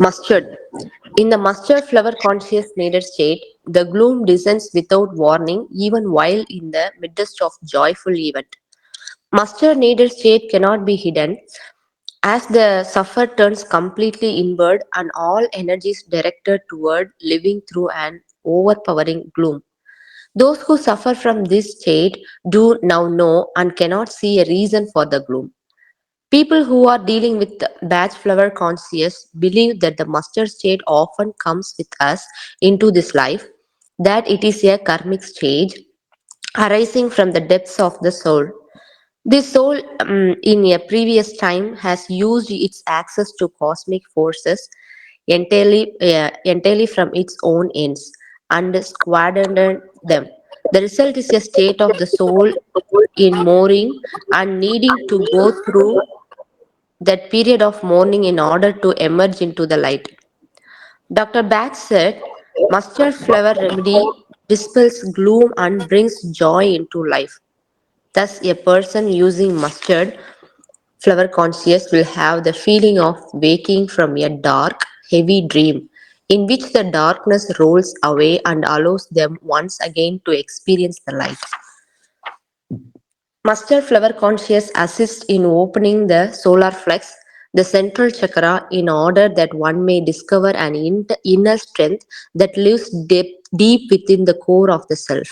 Mustard. In the mustard flower conscious needed state, the gloom descends without warning, even while in the midst of joyful event. Mustard needed state cannot be hidden, as the suffer turns completely inward and all energies directed toward living through an overpowering gloom. Those who suffer from this state do now know and cannot see a reason for the gloom. People who are dealing with batch flower conscious believe that the mustard state often comes with us into this life, that it is a karmic stage arising from the depths of the soul. This soul, in a previous time, has used its access to cosmic forces entirely from its own ends and squandered them. The result is a state of the soul in mourning and needing to go through that period of mourning in order to emerge into the light. Dr. Bach said, mustard flower remedy dispels gloom and brings joy into life. Thus, a person using mustard flower conscious will have the feeling of waking from a dark, heavy dream in which the darkness rolls away and allows them once again to experience the light. Mustard flower conscious assists in opening the solar flex, the central chakra, in order that one may discover an inner strength that lives deep within the core of the self.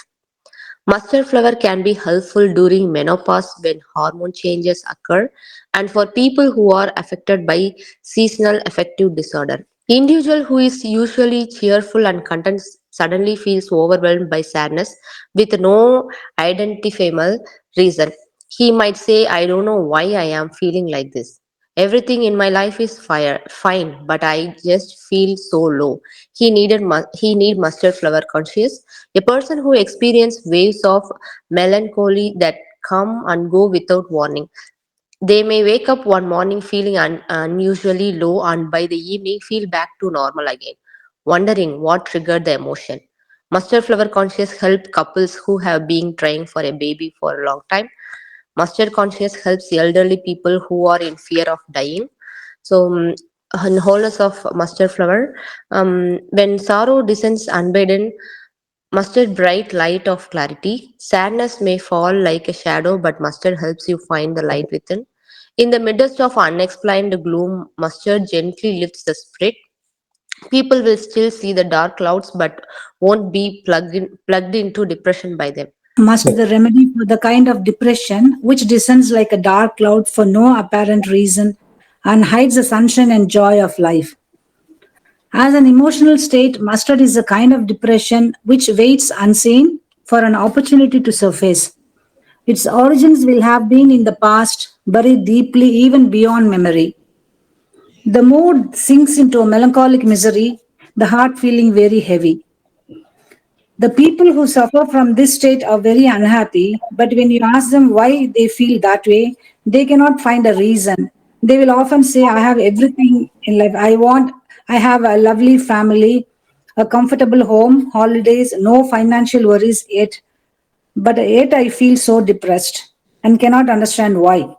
Mustard flower can be helpful during menopause when hormone changes occur and for people who are affected by seasonal affective disorder. Individual who is usually cheerful and content suddenly feels overwhelmed by sadness with no identifiable reason. He might say, I don't know why I am feeling like this. Everything in my life is fine, but I just feel so low. He need mustard flower conscious, a person who experiences waves of melancholy that come and go without warning. They may wake up one morning feeling unusually low and by the evening feel back to normal again, wondering what triggered the emotion. Mustard flower conscious help couples who have been trying for a baby for a long time. Mustard conscious helps elderly people who are in fear of dying. So, in wholeness of mustard flower, when sorrow descends unbidden, mustard bright light of clarity. Sadness may fall like a shadow, but mustard helps you find the light within. In the midst of unexplained gloom, mustard gently lifts the spirit. People will still see the dark clouds, but won't be plugged into depression by them. Must the remedy for the kind of depression which descends like a dark cloud for no apparent reason and hides the sunshine and joy of life. As an emotional state, mustard is a kind of depression which waits unseen for an opportunity to surface. Its origins will have been in the past, buried deeply even beyond memory. The mood sinks into a melancholic misery, the heart feeling very heavy. The people who suffer from this state are very unhappy, but when you ask them why they feel that way, they cannot find a reason. They will often say, I have everything in life I want. I have a lovely family, a comfortable home, holidays, no financial worries yet. But yet I feel so depressed and cannot understand why.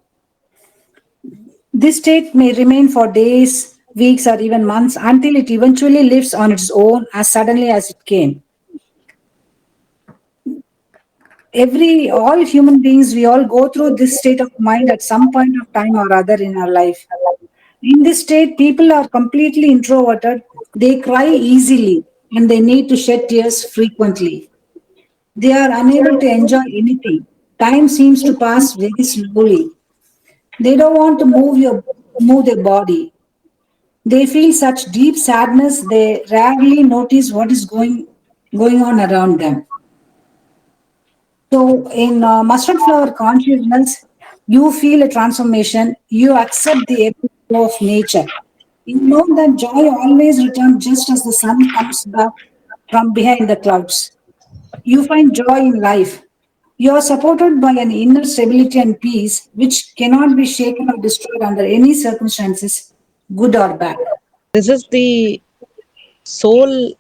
This state may remain for days, weeks, or even months until it eventually lives on its own as suddenly as it came. All human beings, we all go through this state of mind at some point of time or other in our life. In this state, people are completely introverted, they cry easily, and they need to shed tears frequently. They are unable to enjoy anything. Time seems to pass very slowly. They don't want to move their body. They feel such deep sadness they rarely notice what is going on around them. So, in mustard flower consciousness, you feel a transformation, you accept the ebb and flow of nature. You know that joy always returns just as the sun comes back from behind the clouds. You find joy in life. You are supported by an inner stability and peace which cannot be shaken or destroyed under any circumstances, good or bad. This is the soul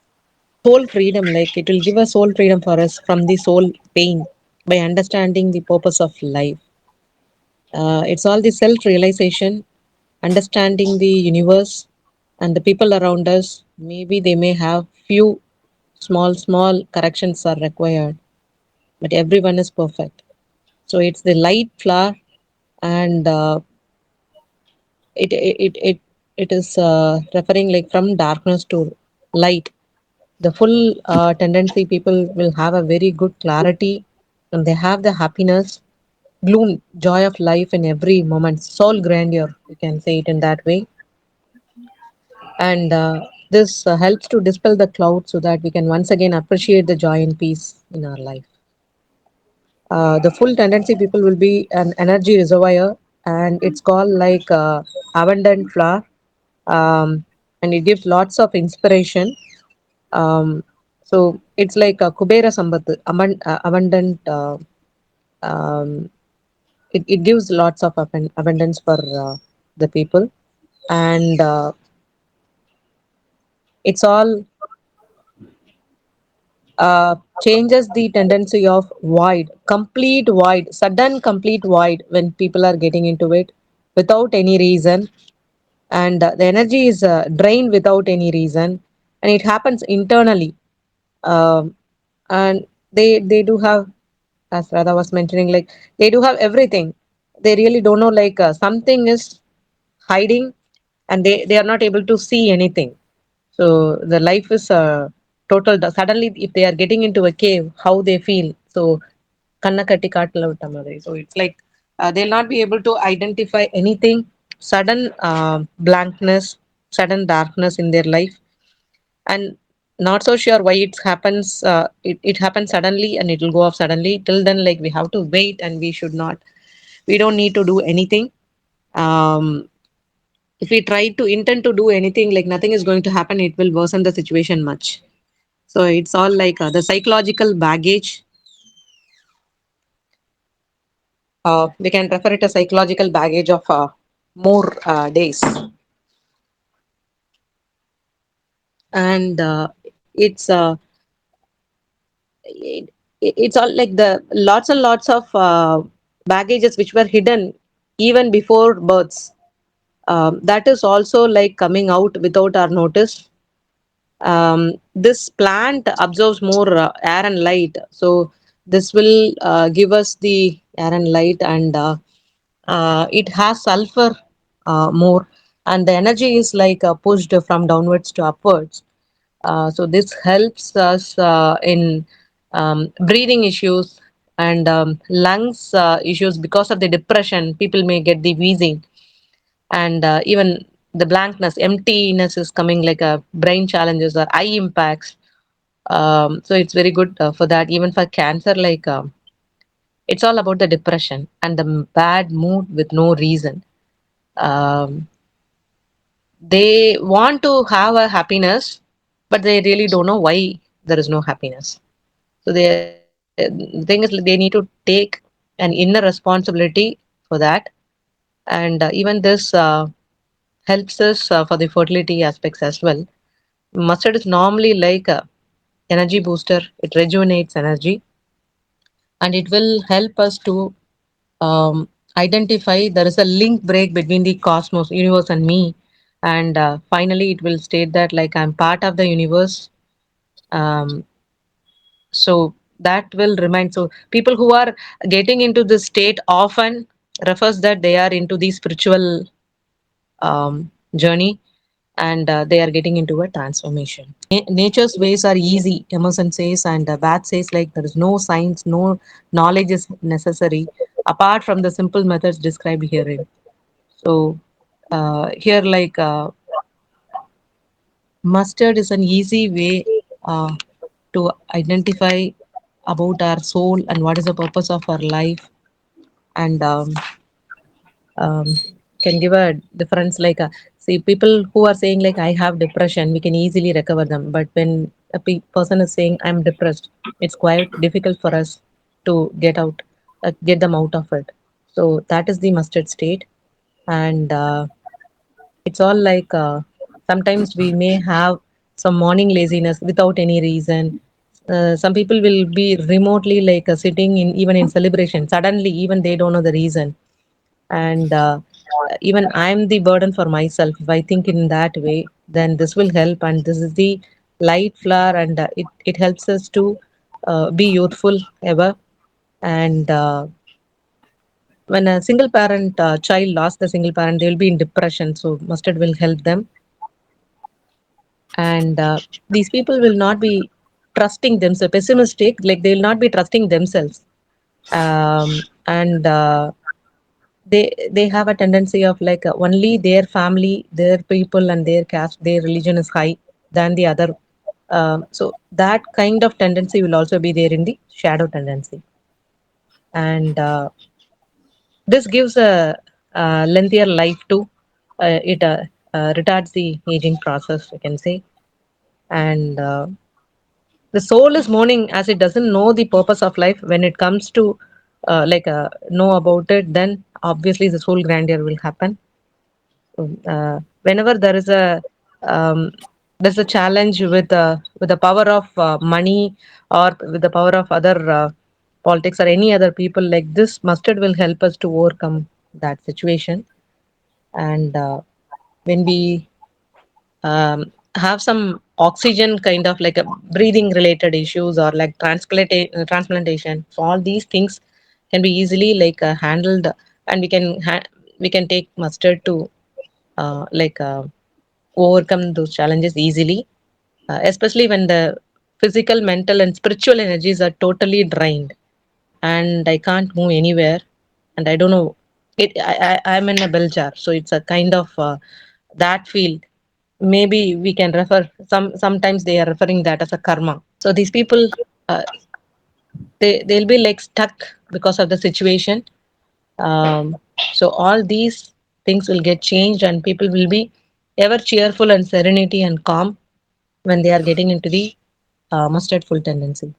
freedom, like it will give a soul freedom for us from the soul pain by understanding the purpose of life. It's all the self realization, understanding the universe, and the people around us, maybe they may have few small corrections are required, but everyone is perfect. So it's the light flower, and it is referring like from darkness to light. The full tendency people will have a very good clarity, and they have the happiness, gloom, joy of life in every moment, soul grandeur, you can say it in that way. And this helps to dispel the cloud so that we can once again appreciate the joy and peace in our life. The full tendency people will be an energy reservoir, and it's called like abundant flower, and it gives lots of inspiration. Um, so it's like a Kubera Sambat, abundant. Um, it gives lots of abundance for the people, and it's all changes the tendency of void, complete void, sudden complete void when people are getting into it without any reason, and the energy is drained without any reason, and it happens internally. Um, and they do have, as Radha was mentioning, like they do have everything. They really don't know, like something is hiding, and they are not able to see anything. So the life is total. Suddenly, if they are getting into a cave, how they feel. So kanna katti kaatla vitta madiri. So it's like they'll not be able to identify anything. Sudden blankness, sudden darkness in their life, and not so sure why it happens. It happens suddenly, and it will go off suddenly. Till then, like we have to wait, and we should not. We don't need to do anything. Um, if we try to intend to do anything, like nothing is going to happen, it will worsen the situation much. So it's all like the psychological baggage. We can refer it as psychological baggage of more days, and it's it, it's all like the lots and lots of baggages which were hidden even before births. That is also like coming out without our notice. This plant absorbs more air and light, so this will give us the air and light, and it has sulfur more, and the energy is like pushed from downwards to upwards. So this helps us in breathing issues and lungs issues. Because of the depression, people may get the wheezing, and even the blankness, emptiness is coming, like brain challenges or eye impacts. So it's very good for that. Even for cancer, like it's all about the depression and the bad mood with no reason. Um, they want to have a happiness, but they really don't know why there is no happiness. So the thing is, they need to take an inner responsibility for that, and even this helps us for the fertility aspects as well. Mustard is normally like a energy booster. It rejuvenates energy, and it will help us to identify there is a link break between the cosmos, universe, and me. And finally, it will state that like I'm part of the universe. Um, so that will remind. So people who are getting into this state often refers that they are into the spiritual journey, and they are getting into a transformation. Nature's ways are easy, Emerson says, and Bach says like there is no science, no knowledge is necessary apart from the simple methods described herein. So here, like mustard is an easy way to identify about our soul and what is the purpose of our life, and um, can give a difference. Like see, people who are saying like I have depression, we can easily recover them, but when a person is saying I'm depressed, it's quite difficult for us to get them out of it. So that is the mustard state, and it's all like sometimes we may have some morning laziness without any reason. Some people will be remotely like sitting in even in celebration, suddenly even they don't know the reason, and even I'm the burden for myself. If I think in that way, then this will help, and this is the light flower, and it helps us to be youthful ever. And when a single parent child lost the single parent, they will be in depression. So mustard will help them, and these people will not be trusting themselves. Pessimistic, like they will not be trusting themselves, and they have a tendency of like only their family, their people, and their caste, their religion is high than the other. So that kind of tendency will also be there in the shadow tendency, and this gives a lengthier life to it. Retards the aging process, we can say, and the soul is mourning as it doesn't know the purpose of life. When it comes to know about it, then obviously the soul grandeur will happen. Whenever um, there's a challenge with the power of money, or with the power of other politics or any other people, like this mustard will help us to overcome that situation. And when we have some oxygen kind of like a breathing related issues, or like transplantation, so all these things can be easily handled, and we can take mustard to overcome those challenges easily, especially when the physical, mental, and spiritual energies are totally drained, and I can't move anywhere, and I don't know. I'm in a bell jar, so it's a kind of that field. Maybe we can refer sometimes they are referring that as a karma. So these people, uh, they'll be like stuck because of the situation. So all these things will get changed, and people will be ever cheerful and serenity and calm when they are getting into the mustard full tendency.